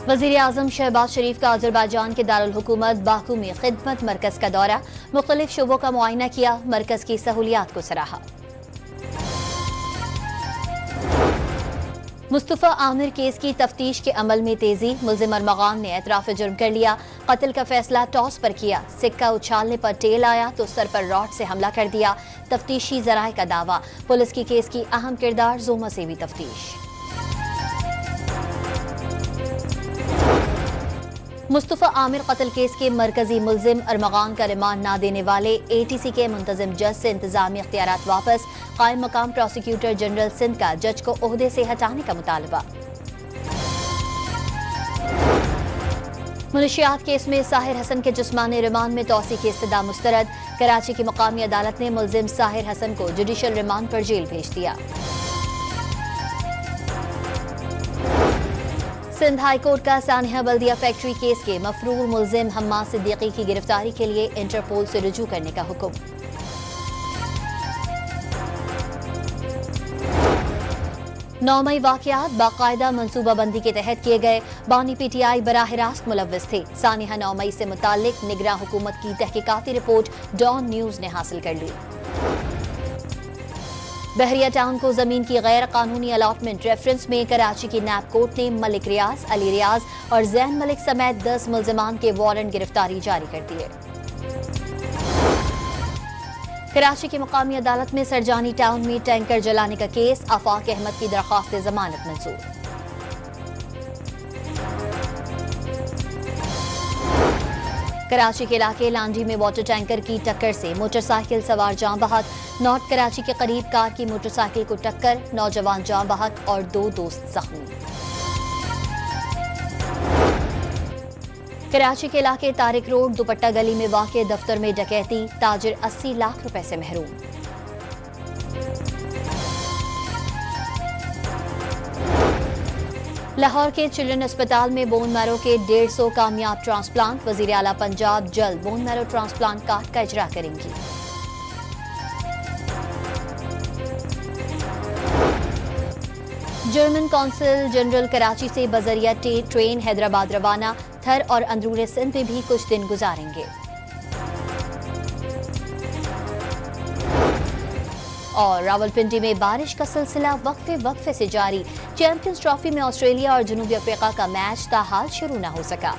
वज़ीर आज़म शहबाज शरीफ का अज़रबैजान के दारुल हुकूमत बाकू में खिदमत मरकज़ का दौरा, मुख्तलिफ शोबों का मुआयना किया, मरकज़ की सहूलियात को सराहा। मुस्तफ़ा आमिर केस की तफ्तीश के अमल में तेजी, मुल्ज़िम अरमगान ने एतराफ़ जुर्म कर लिया, कत्ल का फैसला टॉस पर किया, सिक्का उछालने पर टेल आया तो सर पर रॉड से हमला कर दिया, तफ्तीशी ज़राए का दावा, पुलिस की केस की अहम किरदार जोमा से भी तफ्तीश। मुस्तफ़ा आमिर कत्ल केस के मरकजी मुल्जिम अरमगान का रिमांड न देने वाले ATC के मुंतजिम जज से इंतजामी इख्तियारात वापस, कायम मकाम प्रोसिक्यूटर जनरल सिंध का जज को ओहदे से हटाने का मुतालबा। मुनशियात केस में साहिर हसन के जिस्मानी रिमांड में तौसी की इस्तदा मुस्तरद, कराची की मकामी अदालत ने मुल्जिम साहिर हसन को जुडिशल रिमांड पर जेल भेज दिया। सिंध हाई कोर्ट का सानिया बल्दिया फैक्ट्री केस के मफरूर मुल्जिम हम्माद सिद्दीकी की गिरफ्तारी के लिए इंटरपोल से रुजू करने का हुक्म। 9 मई वाक़यात बाकायदा मनसूबाबंदी के तहत किए गए, बानी PTI बराह रास्त मुलव्वस थे। सानिया 9 मई से मुताल्लिक निगरान हुकूमत की तहकीकाती रिपोर्ट डॉन न्यूज ने हासिल कर ली। बहरिया टाउन को जमीन की गैर कानूनी अलॉटमेंट रेफरेंस में कराची की नैब कोर्ट ने मलिक रियाज, अली रियाज और जैन मलिक समेत 10 मुल्जिमान के वारंट गिरफ्तारी जारी कर दिए। कराची की मकामी अदालत में सरजानी टाउन में टैंकर जलाने का केस, आफाक अहमद की दरख्वास्त जमानत मंजूर। कराची के इलाके लांडी में वाटर टैंकर की टक्कर से मोटरसाइकिल सवार जान बहक, नॉर्थ कराची के करीब कार की मोटरसाइकिल को टक्कर, नौजवान जान बहक और 2 दोस्त जख्मी। कराची के इलाके तारिक रोड दुपट्टा गली में वाक़े दफ्तर में डकैती, ताजिर 80 लाख रुपए से महरूम। लाहौर के चिल्ड्रन अस्पताल में बोन मैरो के 150 कामयाब ट्रांसप्लांट, वज़ीर आला पंजाब जल्द बोन मैरो ट्रांसप्लांट कार्ड का इजरा करेंगी। जर्मन कौंसिल जनरल कराची से बजरिया ट्रेन हैदराबाद रवाना, थर और अंदरूनी सिंध में भी कुछ दिन गुजारेंगे। और रावलपिंडी में बारिश का सिलसिला वक्फे से जारी, चैंपियंस ट्रॉफी में ऑस्ट्रेलिया और जनूबी अफ्रीका का मैच ताहाल शुरू न हो सका।